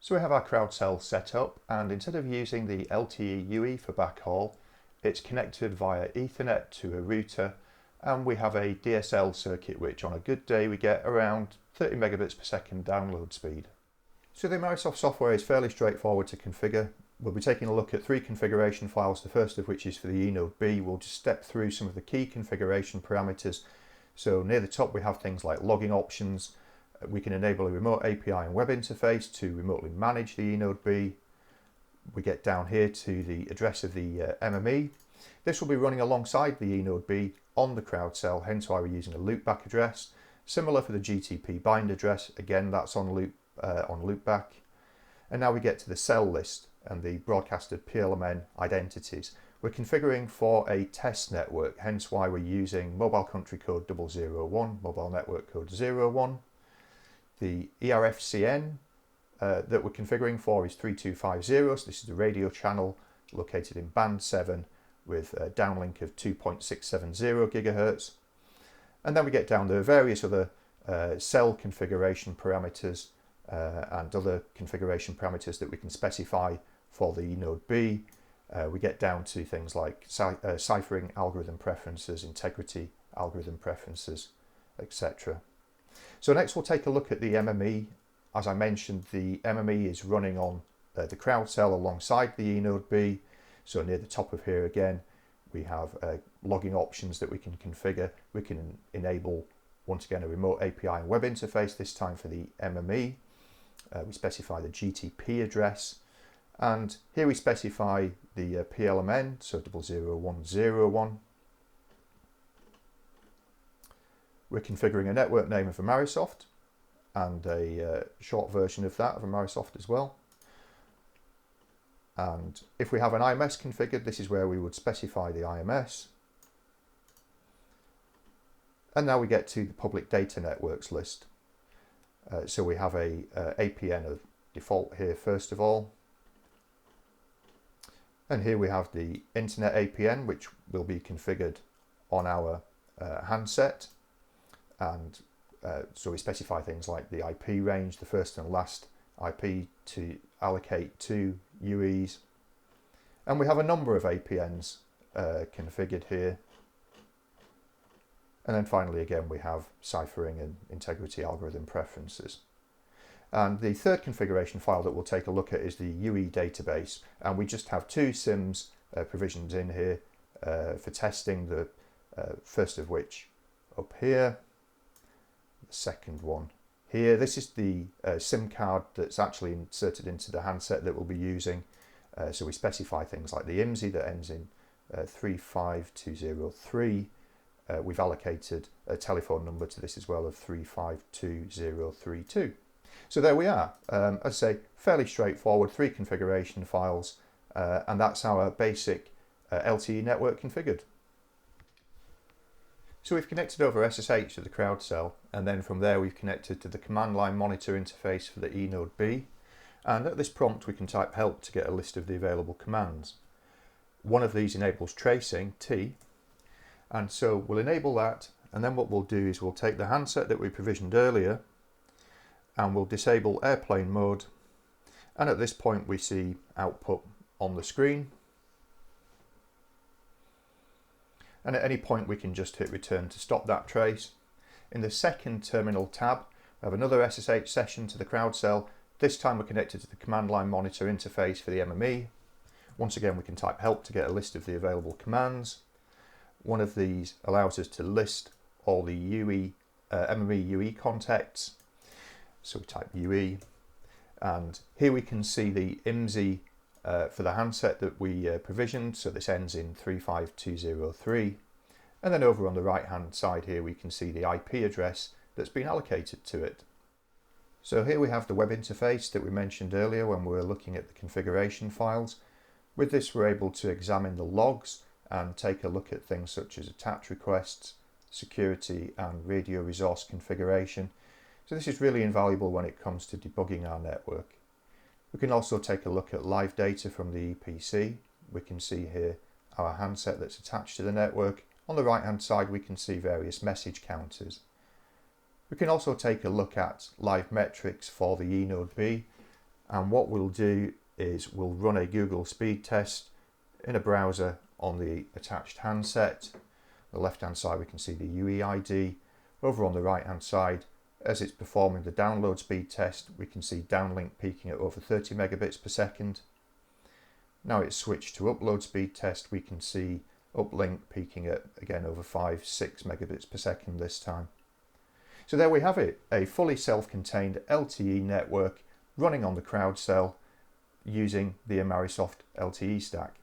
So we have our CrowdCell set up, and instead of using the LTE Yui for backhaul, it's connected via Ethernet to a router, and we have a DSL circuit which on a good day we get around 30 megabits per second download speed. So the Amarisoft software is fairly straightforward to configure. We'll be taking a look at 3 configuration files, the first of which is for the eNode B. We'll just step through some of the key configuration parameters. So near the top we have things like logging options. We can enable a remote API and web interface to remotely manage the eNode B. We get down here to the address of the MME. This will be running alongside the eNode B on the CrowdCell, hence why we're using a loopback address. Similar for the GTP bind address, again that's on loopback. And now we get to the cell list and the broadcasted PLMN identities. We're configuring for a test network, hence why we're using mobile country code 001, mobile network code 01. The ERFCN that we're configuring for is 3250, so this is the radio channel located in band 7 with a downlink of 2.670 gigahertz. And then we get down to various other cell configuration parameters and other configuration parameters that we can specify for the eNode B. We get down to things like ciphering algorithm preferences, integrity algorithm preferences, etc. So next we'll take a look at the MME. As I mentioned, the MME is running on the CrowdCell alongside the eNode B. So near the top of here again, we have logging options that we can configure. We can enable, once again, a remote API and web interface, this time for the MME. We specify the GTP address. And here we specify the PLMN, so 00101. We're configuring a network name of Amarisoft and a short version of that of Amarisoft as well. And if we have an IMS configured, this is where we would specify the IMS. And now we get to the public data networks list. So we have a APN of default here first of all. And here we have the internet APN, which will be configured on our handset. And so we specify things like the IP range, the first and last IP to allocate to UEs. And we have a number of APNs configured here. And then finally, again, we have ciphering and integrity algorithm preferences. And the third configuration file that we'll take a look at is the Yui Database. And we just have 2 SIMs provisions in here for testing, the first of which up here. The second one here. This is the SIM card that's actually inserted into the handset that we'll be using. So we specify things like the IMSI that ends in 35203. We've allocated a telephone number to this as well of 352032. So there we are. As I say, fairly straightforward, 3 configuration files, and that's our basic LTE network configured. So we've connected over SSH to the CrowdCell, and then from there we've connected to the command line monitor interface for the eNode B. And at this prompt we can type help to get a list of the available commands. One of these enables tracing, T, and so we'll enable that, and then what we'll do is we'll take the handset that we provisioned earlier and we'll disable airplane mode, and at this point we see output on the screen. And at any point we can just hit return to stop that trace. In the second terminal tab we have another SSH session to the CrowdCell. This time we're connected to the command line monitor interface for the MME. Once again we can type help to get a list of the available commands. One of these allows us to list all the MME UE contacts. So we type UE, and here we can see the IMSI for the handset that we provisioned, so this ends in 35203, and then over on the right hand side here we can see the IP address that's been allocated to it. So here we have the web interface that we mentioned earlier when we were looking at the configuration files. With this we're able to examine the logs and take a look at things such as attach requests, security and radio resource configuration. So this is really invaluable when it comes to debugging our network. We can also take a look at live data from the EPC. We can see here our handset that's attached to the network. On the right hand side we can see various message counters. We can also take a look at live metrics for the eNode B, And what we'll do is we'll run a Google speed test in a browser on the attached handset. The left hand side we can see the Yui ID. Over on the right hand side, as it's performing the download speed test, we can see downlink peaking at over 30 megabits per second. Now it's switched to upload speed test, we can see uplink peaking at again over 5-6 megabits per second this time. So there we have it, a fully self-contained LTE network running on the CrowdCell using the Amarisoft LTE stack.